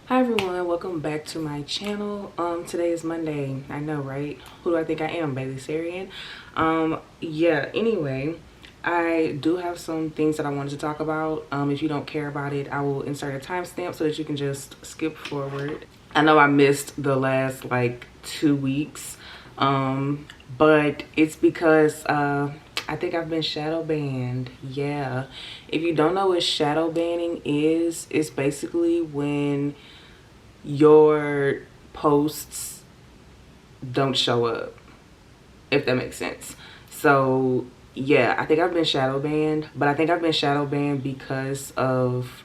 Hi everyone, welcome back to my channel. Today is Monday. I know, right? Who do I think I am, Bailey Sarian? Yeah, anyway, I do have some things that I wanted to talk about. If you don't care about it, I will insert a timestamp so that you can just skip forward. I know I missed the last like 2 weeks, but it's because I think I've been shadow banned. Yeah, if you don't know what shadow banning is, it's basically when your posts don't show up, if that makes sense. So yeah, I think I've been shadow banned, but I think I've been shadow banned because of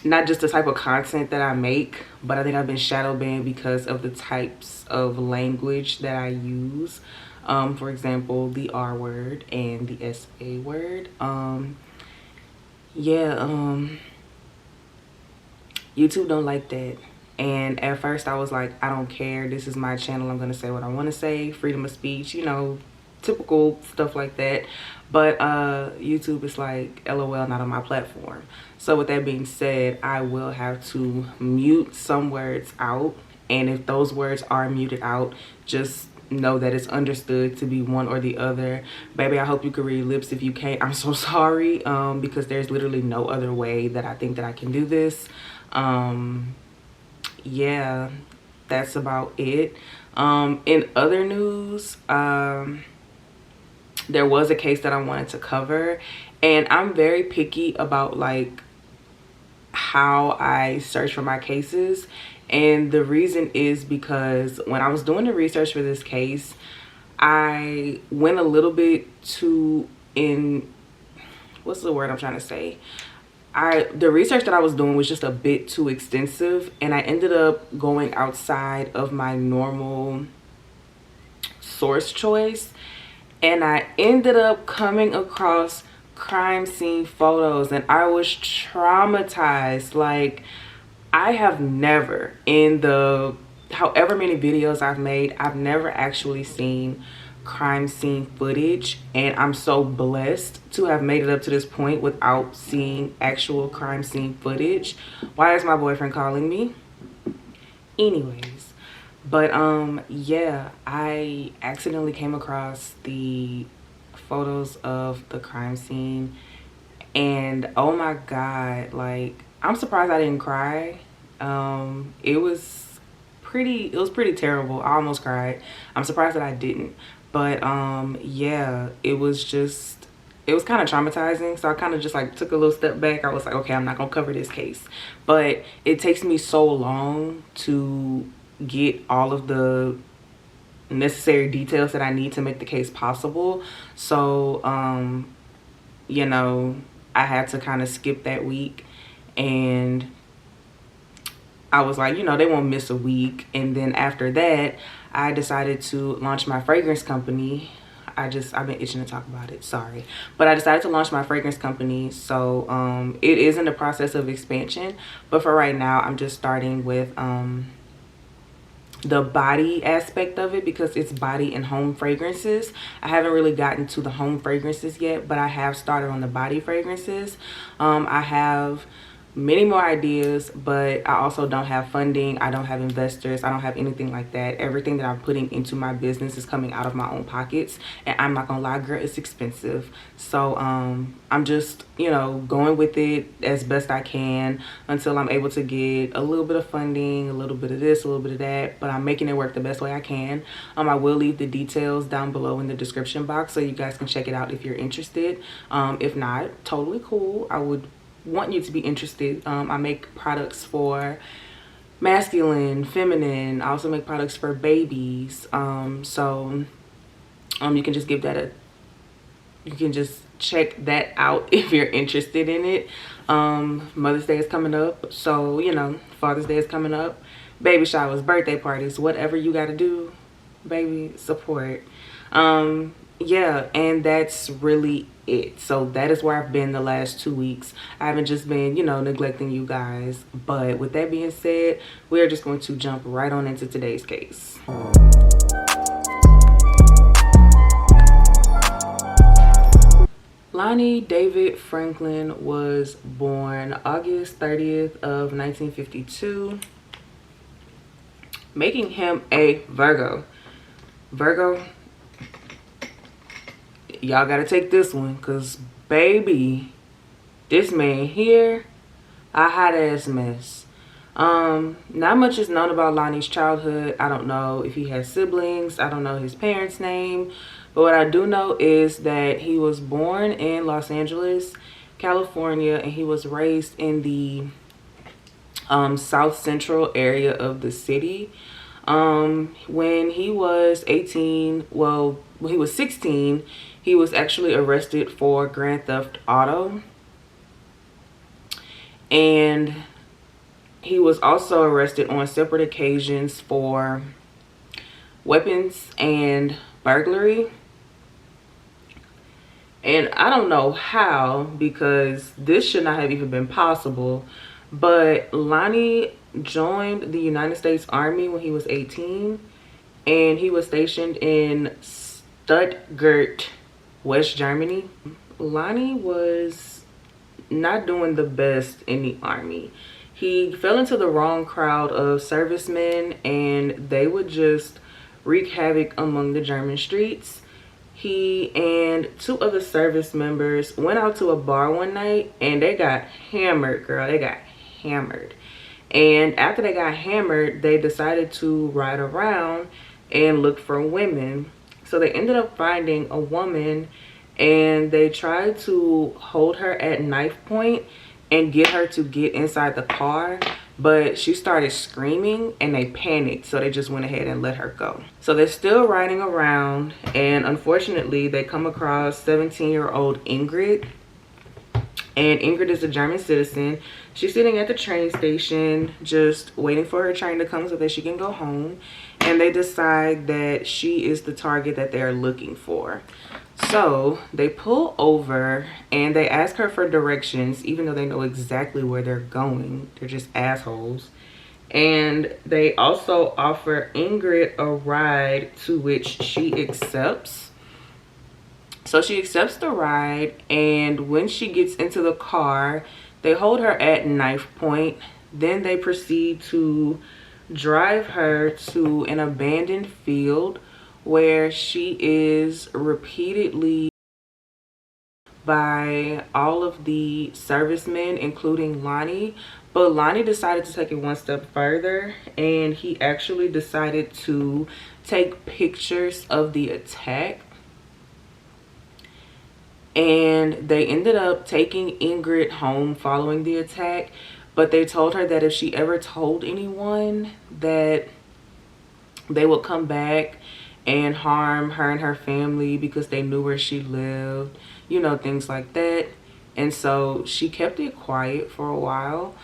not just the type of content that I make, but I think I've been shadow banned because of the types of language that I use. For example, the R word and the SA word. YouTube don't like that. And at first I was like, I don't care, this is my channel, I'm gonna say what I want to say, freedom of speech, you know, typical stuff like that. But YouTube is like, LOL, not on my platform. So with that being said, I will have to mute some words out, and if those words are muted out, just know that it's understood to be one or the other. Baby, I hope you can read lips. If you can't, I'm so sorry, because there's literally no other way that I think that I can do this. Yeah, that's about it. In other news, there was a case that I wanted to cover, and I'm very picky about like how I search for my cases. And the reason is because when I was doing the research for this case, I went a little bit too in, what's the word I'm trying to say? The research that I was doing was just a bit too extensive, and I ended up going outside of my normal source choice, and I ended up coming across crime scene photos, and I was traumatized. Like, I have never, in the however many videos I've made, I've never actually seen crime scene footage, and I'm so blessed to have made it up to this point without seeing actual crime scene footage. Why is my boyfriend calling me? Anyways, but yeah, I accidentally came across the photos of the crime scene, and oh my god, like, I'm surprised I didn't cry. It was pretty terrible. I almost cried. I'm surprised that I didn't. But yeah, it was kind of traumatizing. So I kind of just like took a little step back. I was like, okay, I'm not gonna cover this case. But it takes me so long to get all of the necessary details that I need to make the case possible. So you know, I had to kind of skip that week, and I was like, you know, they won't miss a week. And then after that, I decided to launch my fragrance company. I've been itching to talk about it, sorry. But I decided to launch my fragrance company. So it is in the process of expansion. But for right now, I'm just starting with the body aspect of it, because it's body and home fragrances. I haven't really gotten to the home fragrances yet, but I have started on the body fragrances. I have many more ideas, but I also don't have funding. I don't have investors. I don't have anything like that. Everything that I'm putting into my business is coming out of my own pockets, and I'm not gonna lie, girl, it's expensive. So I'm just, you know, going with it as best I can until I'm able to get a little bit of funding, a little bit of this, a little bit of that, but I'm making it work the best way I can. I will leave the details down below in the description box so you guys can check it out if you're interested. If not, totally cool. I would want you to be interested. I make products for masculine, feminine. I also make products for babies. So you can just you can just check that out if you're interested in it. Mother's Day is coming up, so you know, Father's Day is coming up, baby showers, birthday parties, whatever you got to do, baby, support. Yeah, and that's really it. So that is where I've been the last 2 weeks. I haven't just been, you know, neglecting you guys. But with that being said, we are just going to jump right on into today's case. Lonnie David Franklin was born August 30th of 1952, making him a Virgo. Virgo, y'all gotta take this one, because baby, this man here, a hot ass mess. Not much is known about Lonnie's childhood. I don't know if he has siblings. I don't know his parents' name. But what I do know is that he was born in Los Angeles, California, and he was raised in the south central area of the city. When he was 18, well, when he was 16, he was actually arrested for grand theft auto. And he was also arrested on separate occasions for weapons and burglary. And I don't know how, because this should not have even been possible, but Lonnie joined the United States Army when he was 18, and he was stationed in Stuttgart, West Germany. Lonnie was not doing the best in the Army. He fell into the wrong crowd of servicemen, and they would just wreak havoc among the German streets. He and two other service members went out to a bar one night, and they got hammered, girl. They got hammered. And after they got hammered, they decided to ride around and look for women. So they ended up finding a woman, and they tried to hold her at knife point and get her to get inside the car, but she started screaming and they panicked, so they just went ahead and let her go. So they're still riding around, and unfortunately they come across 17-year-old Ingrid. And Ingrid is a German citizen. She's sitting at the train station just waiting for her train to come so that she can go home, and they decide that she is the target that they're looking for. So they pull over and they ask her for directions, even though they know exactly where they're going. They're just assholes. And they also offer Ingrid a ride, to which she accepts. So she accepts the ride, and when she gets into the car, they hold her at knife point. Then they proceed to drive her to an abandoned field where she is repeatedly by all of the servicemen, including Lonnie. But Lonnie decided to take it one step further, and he actually decided to take pictures of the attack. And they ended up taking Ingrid home following the attack, but they told her that if she ever told anyone, that they would come back and harm her and her family because they knew where she lived, you know, things like that. And so she kept it quiet for a while.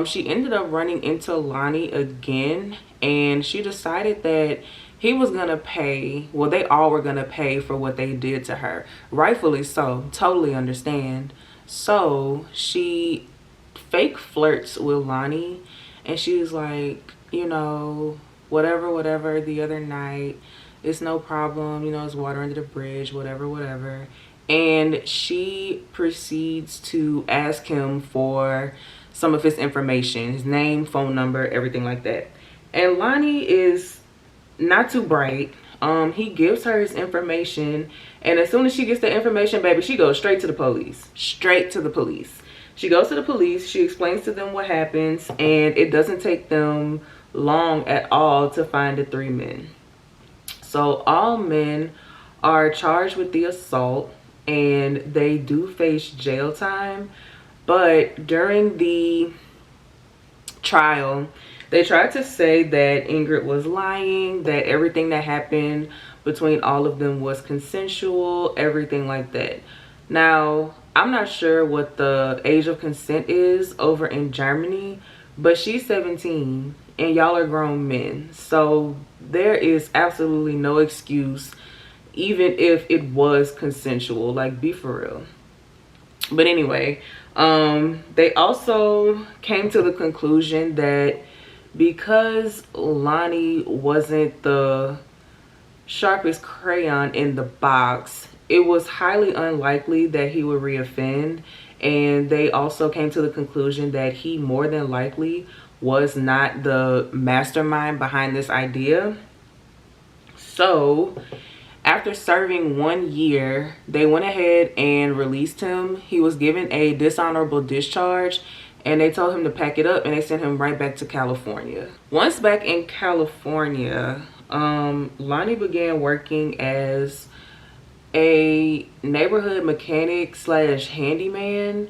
She ended up running into Lonnie again, and she decided that he was gonna pay, well, they all were gonna pay for what they did to her. Rightfully so, totally understand. So she fake flirts with Lonnie, and she's like, you know, whatever, the other night, it's no problem, you know, it's water under the bridge, whatever. And she proceeds to ask him for some of his information, his name, phone number, everything like that. And Lonnie is not too bright. He gives her his information, and as soon as she gets the information, baby, she goes straight to the police. Straight to the police. She goes to the police, she explains to them what happens, and it doesn't take them long at all to find the 3 men. So all men are charged with the assault, and they do face jail time. But during the trial, they tried to say that Ingrid was lying, that everything that happened between all of them was consensual, everything like that. Now, I'm not sure what the age of consent is over in Germany, but she's 17 and y'all are grown men. So there is absolutely no excuse, even if it was consensual. Like, be for real. But anyway, they also came to the conclusion that because Lonnie wasn't the sharpest crayon in the box, it was highly unlikely that he would reoffend. And they also came to the conclusion that he more than likely was not the mastermind behind this idea. So after serving 1 year, they went ahead and released him. He was given a dishonorable discharge, and they told him to pack it up, and they sent him right back to California. Once back in California, Lonnie began working as a neighborhood mechanic slash handyman.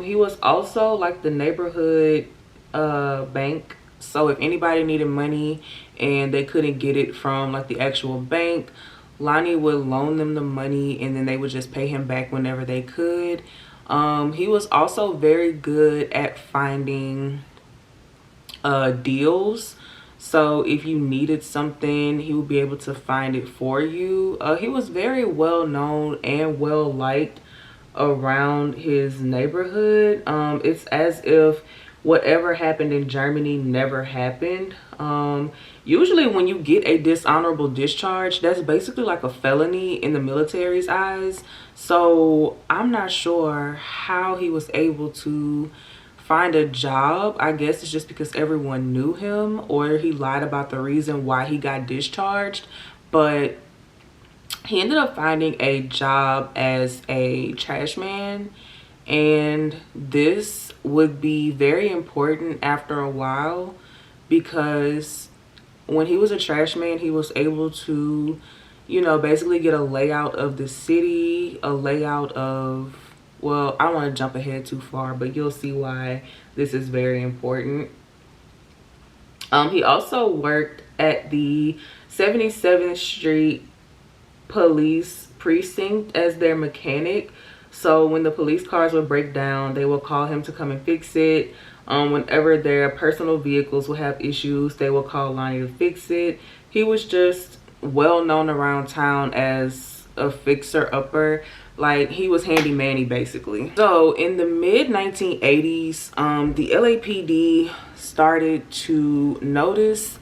He was also like the neighborhood bank. So if anybody needed money and they couldn't get it from like the actual bank, Lonnie would loan them the money, and then they would just pay him back whenever they could. He was also very good at finding deals. So if you needed something, he would be able to find it for you. He was very well known and well liked around his neighborhood. It's as if whatever happened in Germany never happened. Usually when you get a dishonorable discharge, that's basically like a felony in the military's eyes. So I'm not sure how he was able to find a job. I guess it's just because everyone knew him, or he lied about the reason why he got discharged. But he ended up finding a job as a trash man, and this would be very important after a while, because when he was a trash man, he was able to, you know, basically get a layout of the city, a layout of, well, I don't want to jump ahead too far, but you'll see why this is very important. He also worked at the 77th Street Police Precinct as their mechanic. So when the police cars would break down, they would call him to come and fix it. Whenever their personal vehicles would have issues, they would call Lonnie to fix it. He was just well known around town as a fixer-upper. Like, he was handy manny basically. So in the mid 1980s, the LAPD started to notice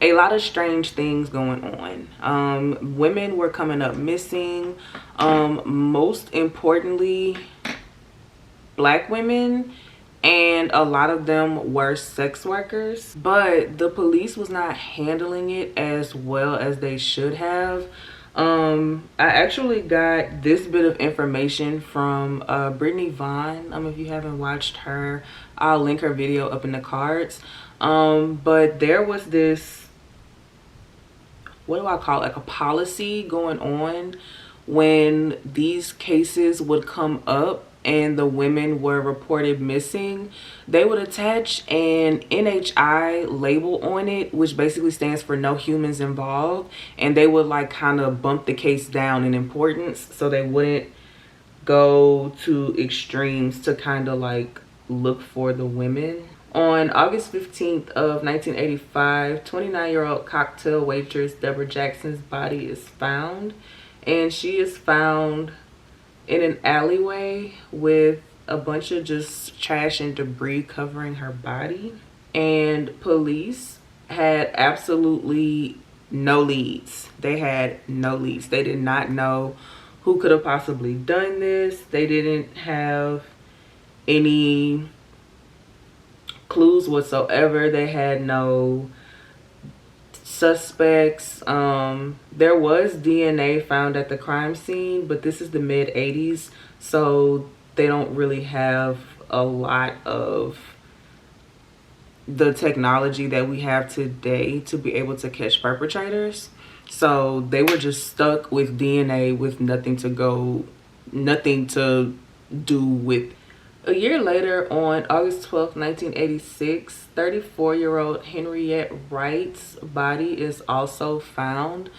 a lot of strange things going on. Women were coming up missing. Most importantly, Black women, and a lot of them were sex workers. But the police was not handling it as well as they should have. I actually got this bit of information from Brittany Vaughn. If you haven't watched her, I'll link her video up in the cards. But there was this, what do I call it, like a policy going on when these cases would come up and the women were reported missing. They would attach an NHI label on it, which basically stands for no humans involved, and they would like kind of bump the case down in importance so they wouldn't go to extremes to kind of like look for the women. On August 15th of 1985, 29-year-old cocktail waitress Deborah Jackson's body is found, and she is found in an alleyway with a bunch of just trash and debris covering her body. And police had absolutely no leads. They had no leads. They did not know who could have possibly done this. They didn't have any clues whatsoever. They had no suspects. There was DNA found at the crime scene, but this is the mid 80s, so they don't really have a lot of the technology that we have today to be able to catch perpetrators. So they were just stuck with DNA with nothing to do with. A year later, on August 12th, 1986, 34-year-old Henriette Wright's body is also found.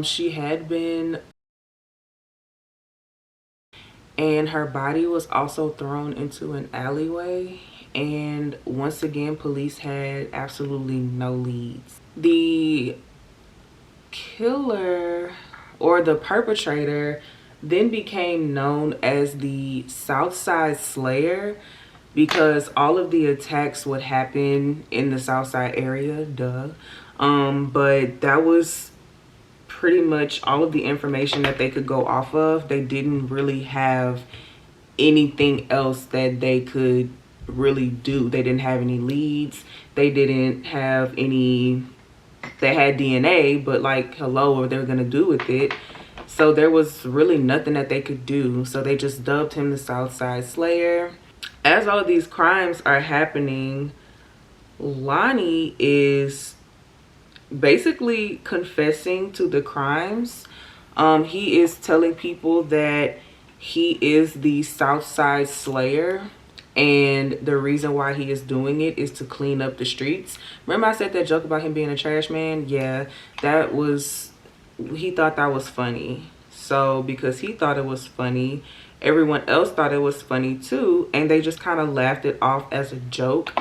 She had been, and her body was also thrown into an alleyway. And once again, police had absolutely no leads. The killer, or the perpetrator, then became known as the Southside Slayer, because all of the attacks would happen in the Southside area, duh. But that was pretty much all of the information that they could go off of. They didn't really have anything else that they could really do. They didn't have any leads. They didn't have any, they had DNA, but like, hello, what they were gonna do with it? So there was really nothing that they could do. So they just dubbed him the Southside Slayer. As all of these crimes are happening, Lonnie is basically confessing to the crimes. He is telling people that he is the Southside Slayer, and the reason why he is doing it is to clean up the streets. Remember I said that joke about him being a trash man? Yeah, that was, he thought that was funny. So because he thought it was funny, everyone else thought it was funny too, and they just kind of laughed it off as a joke,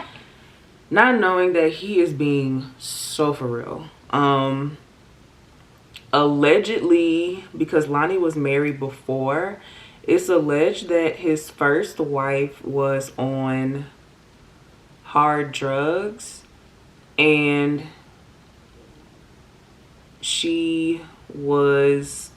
not knowing that he is being so for real. Allegedly, because Lonnie was married before, it's alleged that his first wife was on hard drugs, and she was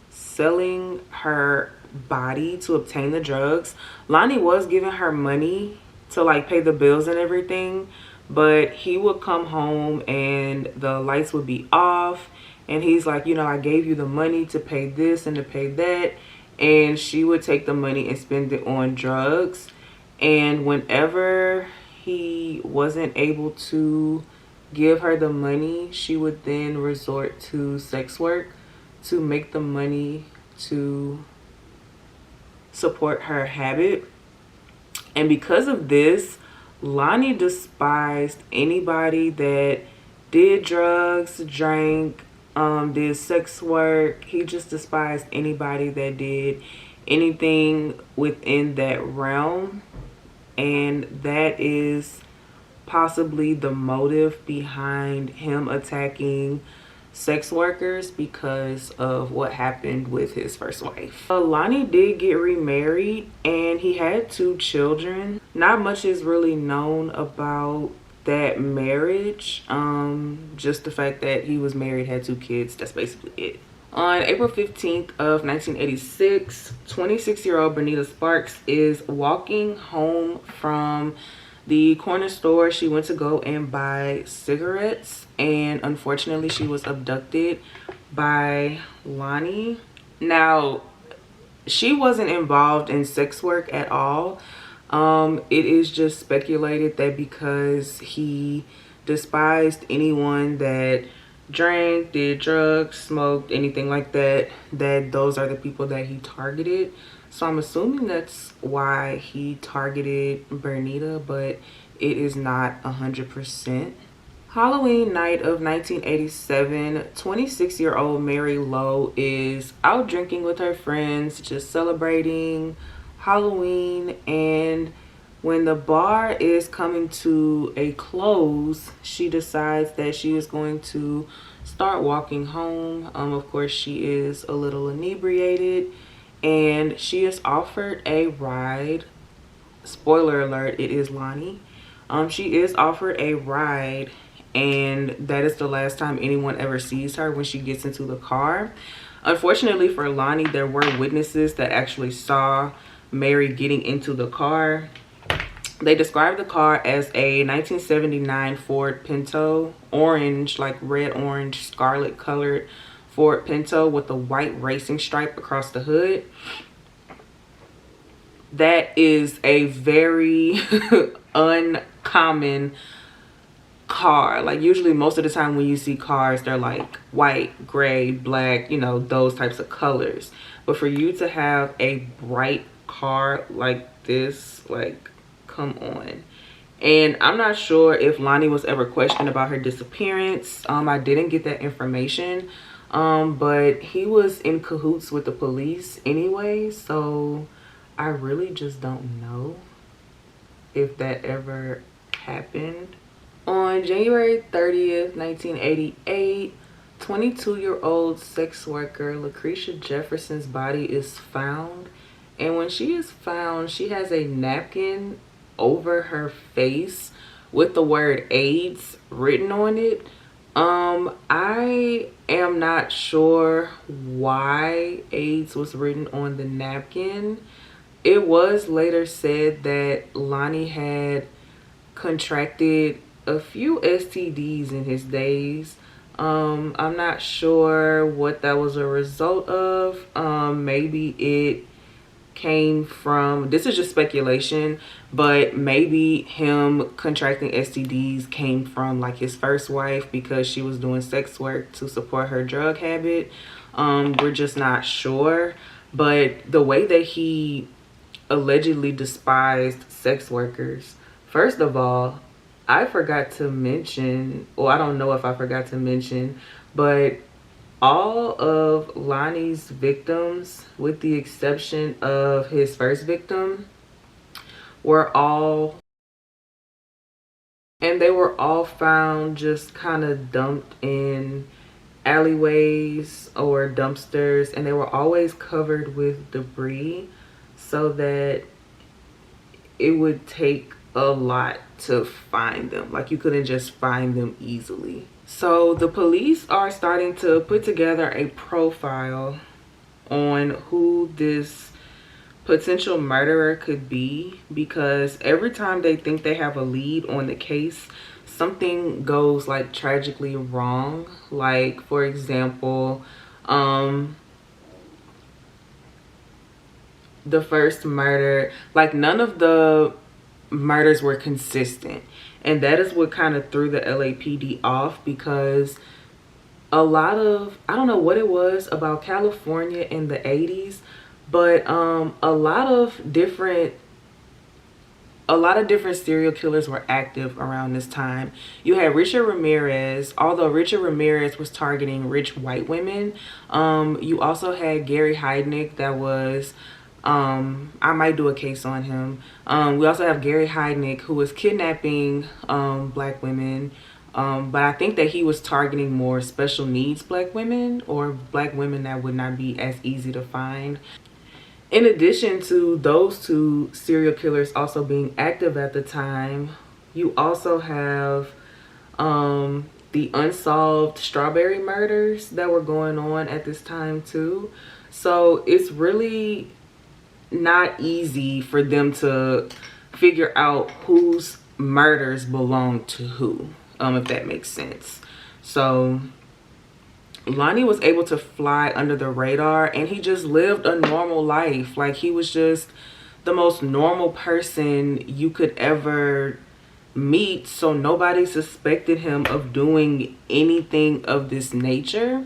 selling her body to obtain the drugs. Lonnie was giving her money to like pay the bills and everything, but he would come home and the lights would be off, and he's like, you know, I gave you the money to pay this and to pay that, and she would take the money and spend it on drugs. And whenever he wasn't able to give her the money, she would then resort to sex work to make the money to support her habit. And because of this, Lonnie despised anybody that did drugs, drank, did sex work. He just despised anybody that did anything within that realm. And that is possibly the motive behind him attacking sex workers, because of what happened with his first wife. Lonnie did get remarried and he had 2 children. Not much is really known about that marriage. Just the fact that he was married, had 2 kids, that's basically it. On April 15th of 1986, 26-year-old Bernita Sparks is walking home from the corner store. She went to go and buy cigarettes, and unfortunately she was abducted by Lonnie. Now, she wasn't involved in sex work at all. It is just speculated that because he despised anyone that drank, did drugs, smoked, anything like that, that those are the people that he targeted. So I'm assuming that's why he targeted Bernita, but it is not 100%. Halloween night of 1987, 26-year-old Mary Lowe is out drinking with her friends, just celebrating Halloween. And when the bar is coming to a close, she decides that she is going to start walking home. Of course, she is a little inebriated, and she is offered a ride. Spoiler alert, it is Lonnie. She is offered a ride, and that is the last time anyone ever sees her when she gets into the car. Unfortunately for Lonnie, there were witnesses that actually saw Mary getting into the car. They described the car as a 1979 Ford Pinto, orange, like red, orange, scarlet colored Ford Pinto with a white racing stripe across the hood. That is a very uncommon car. Like, usually most of the time when you see cars, they're like white, gray, black, you know, those types of colors. But for you to have a bright car like this, like, come on. And I'm not sure if Lonnie was ever questioned about her disappearance. I didn't get that information. But he was in cahoots with the police anyway, so I really just don't know if that ever happened. On January 30th, 1988, 22-year-old sex worker Lucretia Jefferson's body is found. And when she is found, she has a napkin over her face with the word AIDS written on it. I am not sure why AIDS was written on the napkin. It was later said that Lonnie had contracted a few STDs in his days. I'm not sure what that was a result of. Maybe it came from, this is just speculation, but maybe him contracting STDs came from like his first wife because she was doing sex work to support her drug habit. We're just not sure. But the way that he allegedly despised sex workers, first of all, I forgot to mention, or I don't know if I forgot to mention, but all of Lonnie's victims, with the exception of his first victim, were all, and they were all found just kind of dumped in alleyways or dumpsters, and they were always covered with debris so that it would take a lot to find them. Like, you couldn't just find them easily. So the police are starting to put together a profile on who this potential murderer could be, because every time they think they have a lead on the case, something goes like tragically wrong. Like, for example, the first murder, like, none of the murders were consistent, and that is what kind of threw the LAPD off, because a lot of, I don't know what it was about California in the 80s, but a lot of different serial killers were active around this time. You had Richard Ramirez, although Richard Ramirez was targeting rich white women. You also had Gary Heidnik, that was, I might do a case on him. We also have Gary Heidnik, who was kidnapping black women. But I think that he was targeting more special needs black women, or black women that would not be as easy to find. In addition to those two serial killers also being active at the time, you also have the unsolved Strawberry murders that were going on at this time too. So it's really not easy for them to figure out whose murders belong to who, if that makes sense. So Lonnie was able to fly under the radar, and he just lived a normal life. Like, he was just the most normal person you could ever meet, so nobody suspected him of doing anything of this nature.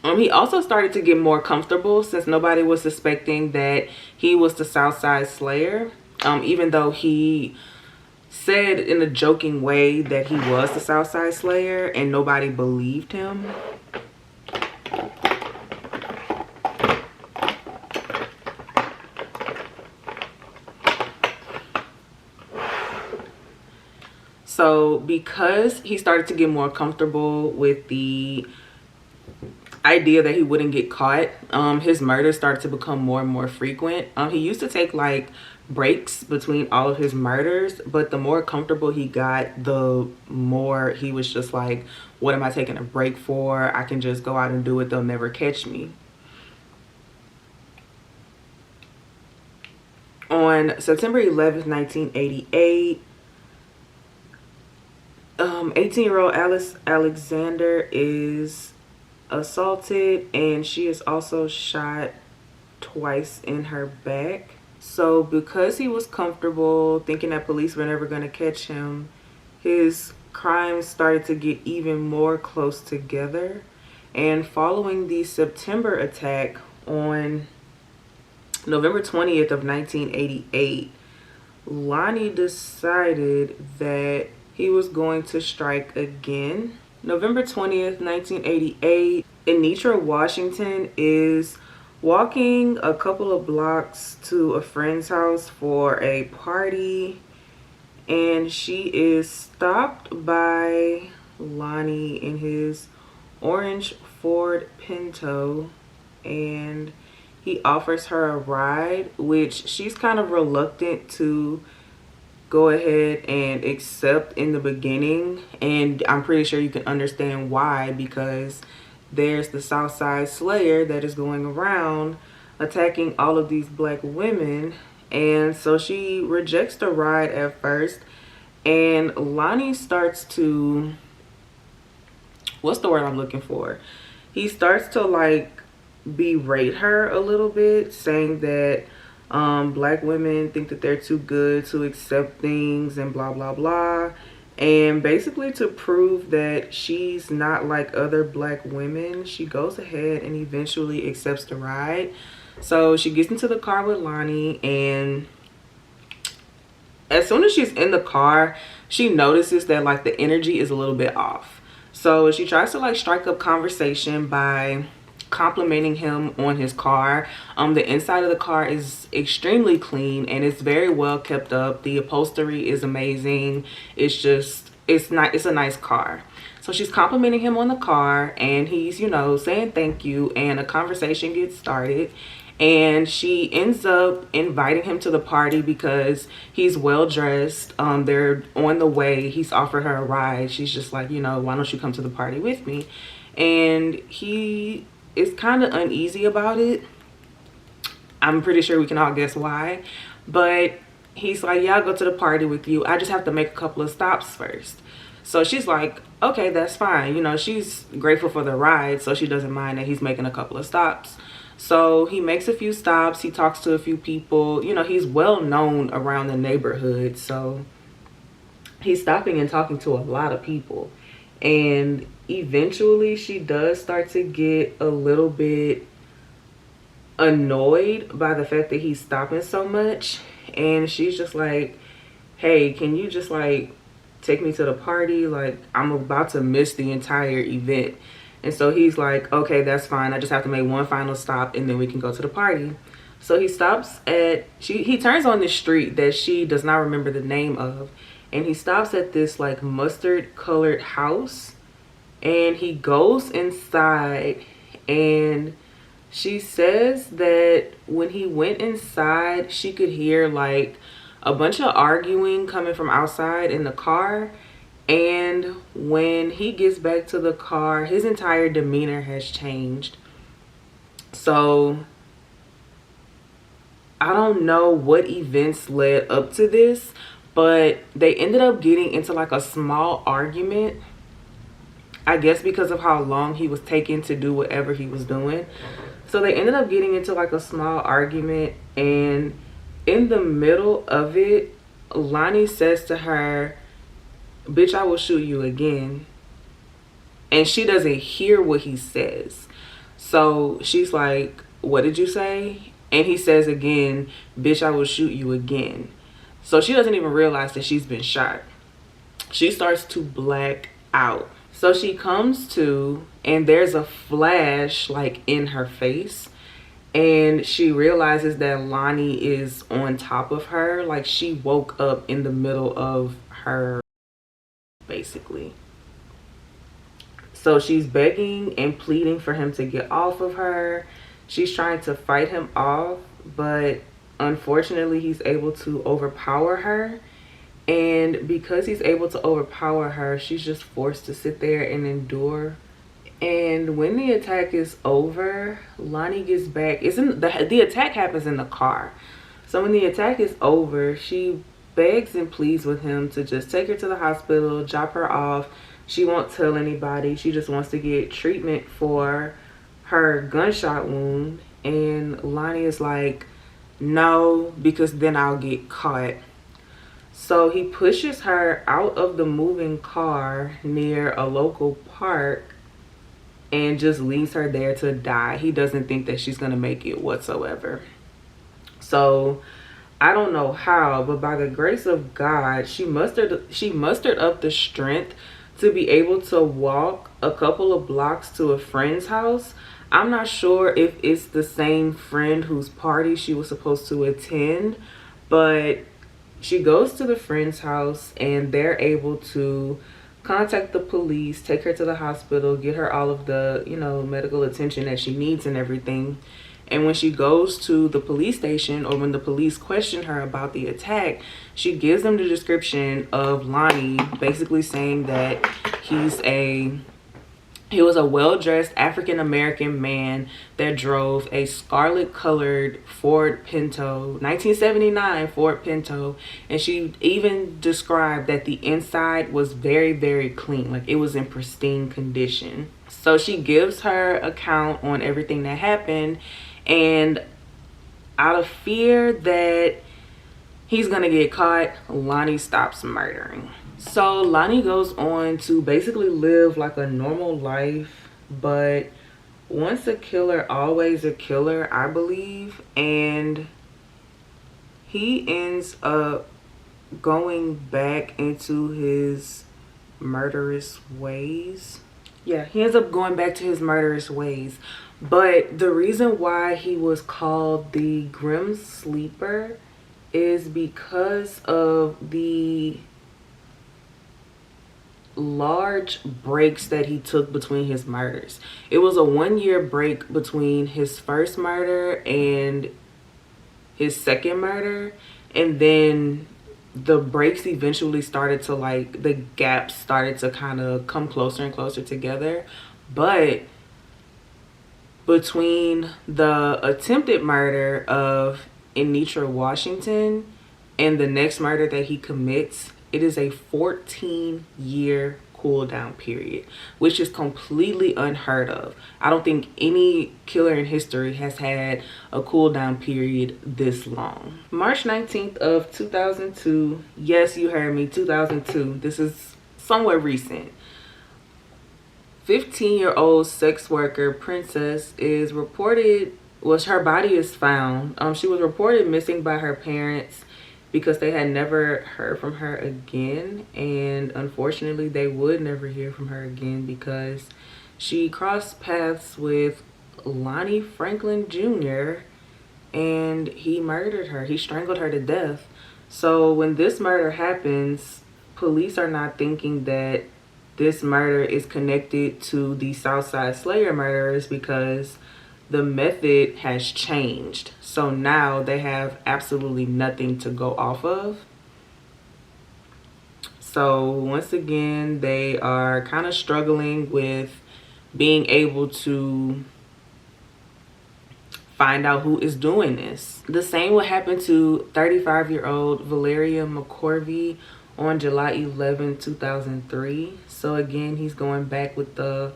He also started to get more comfortable, since nobody was suspecting that he was the Southside Slayer, even though he said in a joking way that he was the Southside Slayer and nobody believed him. So because he started to get more comfortable with the idea that he wouldn't get caught, his murders started to become more and more frequent. He used to take like breaks between all of his murders, but the more comfortable he got, the more he was just like, what am I taking a break for? I can just go out and do it, they'll never catch me. On September 11th, 1988, 18-year-old Alice Alexander is assaulted, and she is also shot twice in her back. So because he was comfortable thinking that police were never going to catch him, his crimes started to get even more close together. And following the September attack on November 20th of 1988, Lonnie decided that he was going to strike again. November 20th, 1988, Anitra Washington is walking a couple of blocks to a friend's house for a party, and she is stopped by Lonnie in his orange Ford Pinto, and he offers her a ride, which she's kind of reluctant to go ahead and accept in the beginning, and I'm pretty sure you can understand why, because there's the Southside Slayer that is going around attacking all of these black women. And so she rejects the ride at first, and Lonnie starts to, what's the word I'm looking for? He starts to like berate her a little bit, saying that black women think that they're too good to accept things and blah blah blah, and basically to prove that she's not like other black women, she goes ahead and eventually accepts the ride. So she gets into the car with Lonnie, and as soon as she's in the car, she notices that like the energy is a little bit off. So she tries to like strike up conversation by complimenting him on his car. The inside of the car is extremely clean and it's very well kept up. The upholstery is amazing. It's a nice car. So she's complimenting him on the car, and he's, you know, saying thank you, and a conversation gets started. And she ends up inviting him to the party because he's well dressed. They're on the way. He's offered her a ride. She's just like, you know, why don't you come to the party with me? And he is kind of uneasy about it. I'm pretty sure we can all guess why. But he's like, yeah, I'll go to the party with you. I just have to make a couple of stops first. So she's like, okay, that's fine. You know, she's grateful for the ride, so she doesn't mind that he's making a couple of stops. So he makes a few stops. He talks to a few people. You know, he's well known around the neighborhood. So he's stopping and talking to a lot of people. And eventually she does start to get a little bit annoyed by the fact that he's stopping so much. And she's just like, hey, can you just like take me to the party? Like, I'm about to miss the entire event. And so he's like, okay, that's fine. I just have to make one final stop and then we can go to the party. So he stops at, he turns on this street that she does not remember the name of. And he stops at this like mustard colored house. And he goes inside, and she says that when he went inside, she could hear like a bunch of arguing coming from outside in the car. And when he gets back to the car, his entire demeanor has changed. So I don't know what events led up to this, but they ended up getting into like a small argument, I guess because of how long he was taking to do whatever he was doing. So they ended up getting into like a small argument, and in the middle of it, Lonnie says to her, bitch, I will shoot you again. And she doesn't hear what he says. So she's like, what did you say? And he says again, bitch, I will shoot you again. So she doesn't even realize that she's been shot. She starts to black out. So she comes to, and there's a flash like in her face. And she realizes that Lonnie is on top of her. Like, she woke up in the middle of her, basically. So she's begging and pleading for him to get off of her. She's trying to fight him off, but unfortunately he's able to overpower her. And because he's able to overpower her, she's just forced to sit there and endure. And when the attack is over, Lonnie gets back. It's in the attack happens in the car. So when the attack is over, she begs and pleads with him to just take her to the hospital, drop her off. She won't tell anybody. She just wants to get treatment for her gunshot wound. And Lonnie is like, no, because then I'll get caught. So he pushes her out of the moving car near a local park and just leaves her there to die. He doesn't think that she's gonna make it whatsoever. So I don't know how, but by the grace of God, she mustered up the strength to be able to walk a couple of blocks to a friend's house. I'm not sure if it's the same friend whose party she was supposed to attend, but she goes to the friend's house and they're able to contact the police, take her to the hospital, get her all of the, you know, medical attention that she needs and everything. And when she goes to the police station, or when the police question her about the attack, she gives them the description of Lonnie, basically saying that he was a well-dressed African-American man that drove a scarlet-colored Ford Pinto, 1979 Ford Pinto. And she even described that the inside was very, very clean. Like, it was in pristine condition. So she gives her account on everything that happened. And out of fear that he's going to get caught, Lonnie stops murdering. So Lonnie goes on to basically live like a normal life, but once a killer, always a killer, I believe. And he ends up going back into his murderous ways. Yeah, he ends up going back to his murderous ways. But the reason why he was called the Grim Sleeper is because of the large breaks that he took between his murders. It was a 1-year break between his first murder and his second murder, and then the breaks eventually started to, like, the gaps started to kind of come closer and closer together. But between the attempted murder of Anitra Washington and the next murder that he commits, it is a 14-year cool down period, which is completely unheard of. I don't think any killer in history has had a cool down period this long. March 19th of 2002, yes, you heard me, 2002. This is somewhat recent. 15-year-old sex worker Princess is reported, her body is found. She was reported missing by her parents because they had never heard from her again, and unfortunately they would never hear from her again because she crossed paths with Lonnie Franklin Jr. and he murdered her. He strangled her to death. So when this murder happens, police are not thinking that this murder is connected to the Southside Slayer murderers because the method has changed. So now they have absolutely nothing to go off of. So once again, they are kind of struggling with being able to find out who is doing this. The same will happen to 35-year-old Valeria McCorvey on July 11, 2003. So again, he's going back with the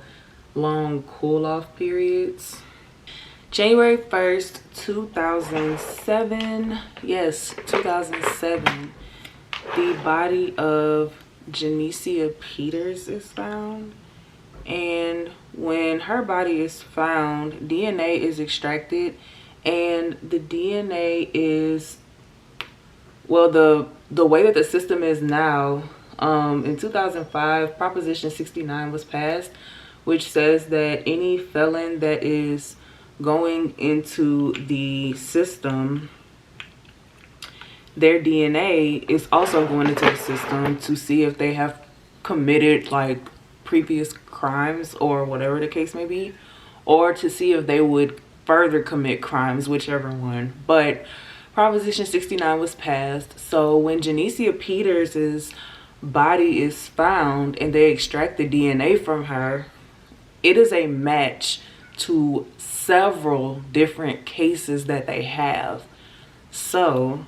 long cool-off periods. January 1st, 2007. Yes, 2007. The body of Genesia Peters is found. And when her body is found, DNA is extracted. And the DNA is, well, the way that the system is now, in 2005, Proposition 69 was passed, which says that any felon that is going into the system, their DNA is also going into the system to see if they have committed like previous crimes or whatever the case may be, or to see if they would further commit crimes, whichever one. But Proposition 69 was passed. So when Genesia Peters's body is found and they extract the DNA from her, it is a match to several different cases that they have. So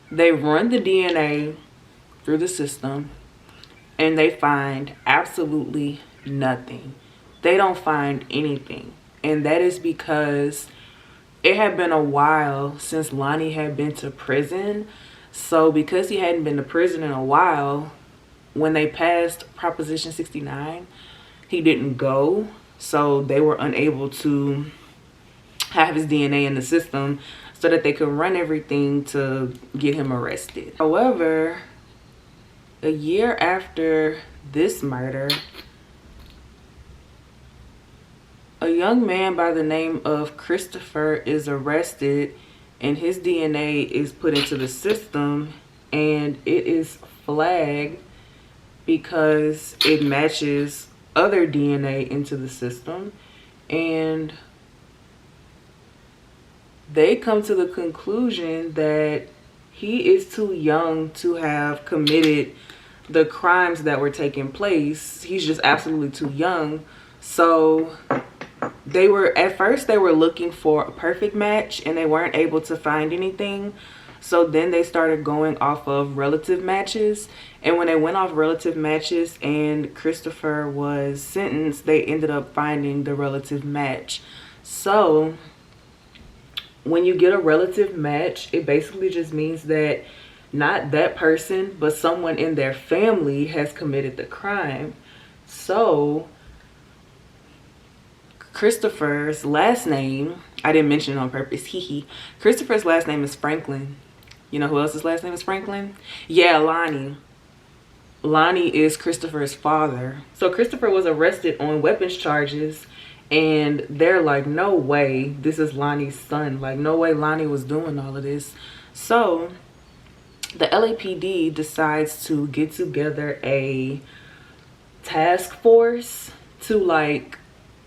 they run the DNA through the system and they find absolutely nothing. They don't find anything. And that is because it had been a while since Lonnie had been to prison. So because he hadn't been to prison in a while, when they passed Proposition 69, he didn't go. So they were unable to have his DNA in the system so that they could run everything to get him arrested. However, a year after this murder, a young man by the name of Christopher is arrested and his DNA is put into the system, and it is flagged because it matches other DNA into the system. And they come to the conclusion that he is too young to have committed the crimes that were taking place. He's just absolutely too young. So they were, at first they were looking for a perfect match and they weren't able to find anything. So then they started going off of relative matches, and when they went off relative matches and Christopher was sentenced, they ended up finding the relative match. So when you get a relative match, it basically just means that not that person, but someone in their family has committed the crime. So Christopher's last name, I didn't mention it on purpose, Christopher's last name is Franklin. You know who else's last name is Franklin? Yeah, Lonnie. Lonnie is Christopher's father. So Christopher was arrested on weapons charges, and they're like, no way, this is Lonnie's son. Like, no way Lonnie was doing all of this. So the LAPD decides to get together a task force to like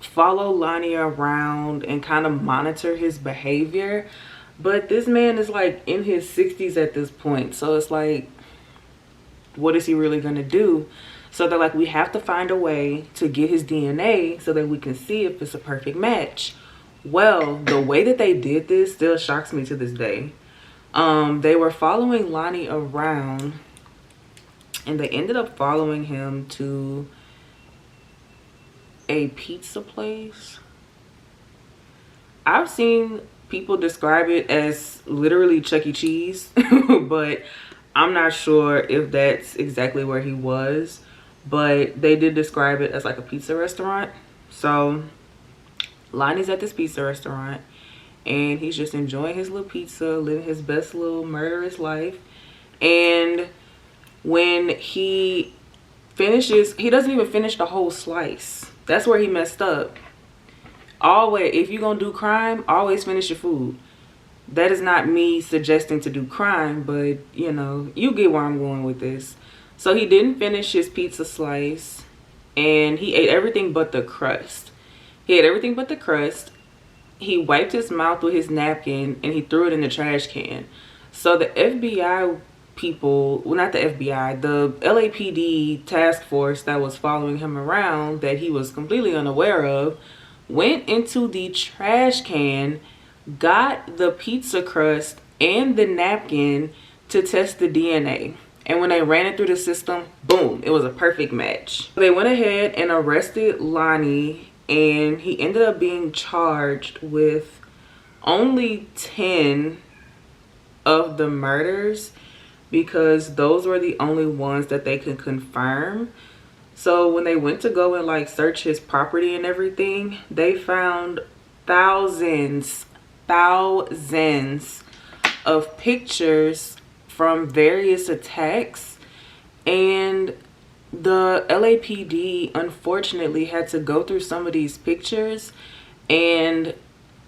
follow Lonnie around and kind of monitor his behavior. But this man is like in his 60s at this point. So it's like, what is he really gonna do? So they're like, we have to find a way to get his DNA so that we can see if it's a perfect match. Well, the way that they did this still shocks me to this day. They were following Lonnie around, and they ended up following him to a pizza place. I've seen people describe it as literally Chuck E. Cheese, but I'm not sure if that's exactly where he was. But they did describe it as like a pizza restaurant. So Lonnie's at this pizza restaurant, and he's just enjoying his little pizza, living his best little murderous life. And when he finishes, he doesn't even finish the whole slice. That's where he messed up. Always, if you're gonna do crime, always finish your food. That is not me suggesting to do crime, but you know, you get where I'm going with this. So he didn't finish his pizza slice, and he ate everything but the crust. He ate everything but the crust. He wiped his mouth with his napkin and he threw it in the trash can. So the FBI people, well, not the FBI, the LAPD task force that was following him around, that he was completely unaware of, went into the trash can, got the pizza crust and the napkin to test the DNA. And when they ran it through the system, boom, it was a perfect match. They went ahead and arrested Lonnie, and he ended up being charged with only 10 of the murders because those were the only ones that they could confirm. So when they went to go and like search his property and everything, they found thousands of pictures from various attacks, and the LAPD unfortunately had to go through some of these pictures and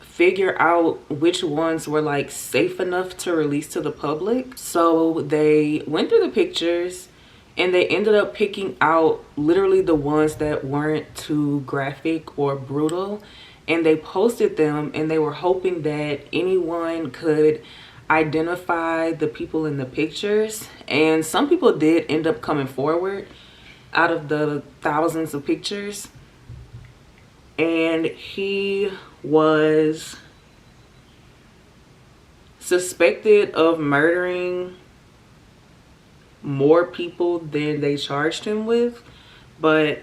figure out which ones were like safe enough to release to the public. So they went through the pictures and they ended up picking out literally the ones that weren't too graphic or brutal, and they posted them, and they were hoping that anyone could identify the people in the pictures. And some people did end up coming forward out of the thousands of pictures, and he was suspected of murdering more people than they charged him with, but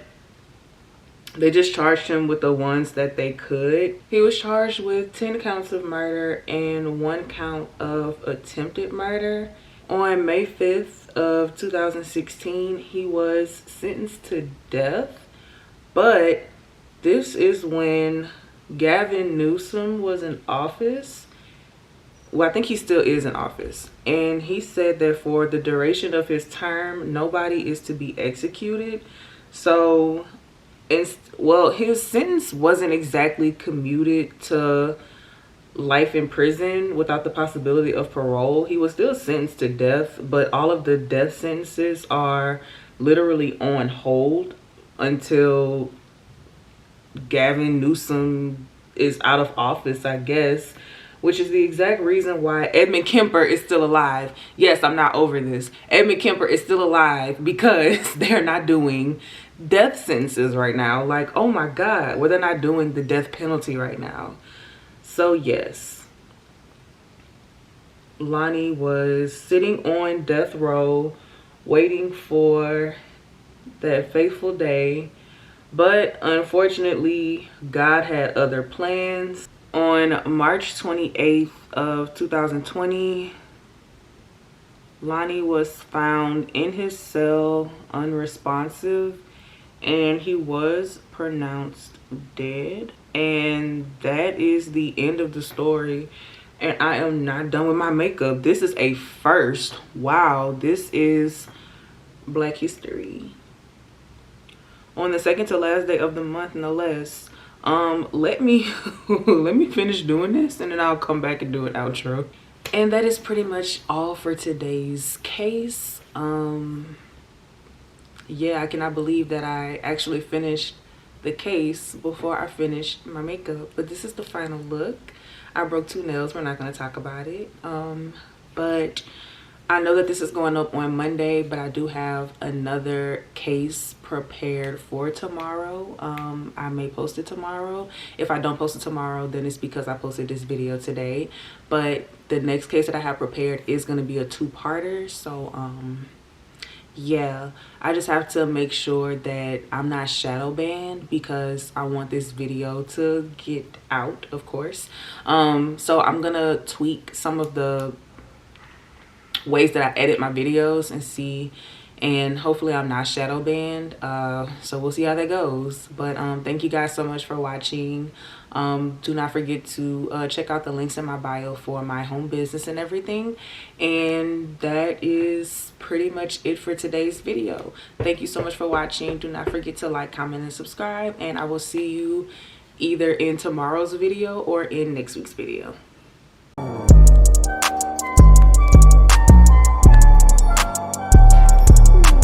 they just charged him with the ones that they could. He was charged with 10 counts of murder and 1 count of attempted murder. On May 5th of 2016, he was sentenced to death, but this is when Gavin Newsom was in office. Well, I think he still is in office. And he said that for the duration of his term, nobody is to be executed. So, well, his sentence wasn't exactly commuted to life in prison without the possibility of parole. He was still sentenced to death, but all of the death sentences are literally on hold until Gavin Newsom is out of office, I guess. which is the exact reason why Edmund Kemper is still alive. Yes, I'm not over this. Edmund Kemper is still alive because they're not doing death sentences right now. Like, oh my God, well, they're not doing the death penalty right now. So yes, Lonnie was sitting on death row waiting for that fateful day, but unfortunately God had other plans. On March 28th of 2020, Lonnie was found in his cell unresponsive, and he was pronounced dead. And that is the end of the story. And I am not done with my makeup. This is a first. Wow, this is Black History. On the second to last day of the month, no less. Let me let me finish doing this, and then I'll come back and do an outro. And that is pretty much all for today's case. Yeah, I cannot believe that I actually finished the case before I finished my makeup. But this is the final look. I broke 2 nails. We're not going to talk about it. But I know that this is going up on Monday, but I do have another case prepared for tomorrow. I may post it tomorrow. If I don't post it tomorrow, then it's because I posted this video today. But the next case that I have prepared is going to be a 2-parter. So yeah, I just have to make sure that I'm not shadow banned because I want this video to get out, of course. So I'm gonna tweak some of the ways that I edit my videos and see, and hopefully I'm not shadow banned. So we'll see how that goes. But thank you guys so much for watching. Do not forget to check out the links in my bio for my home business and everything. And that is pretty much it for today's video. Thank you so much for watching. Do not forget to like, comment, and subscribe, and I will see you either in tomorrow's video or in next week's video.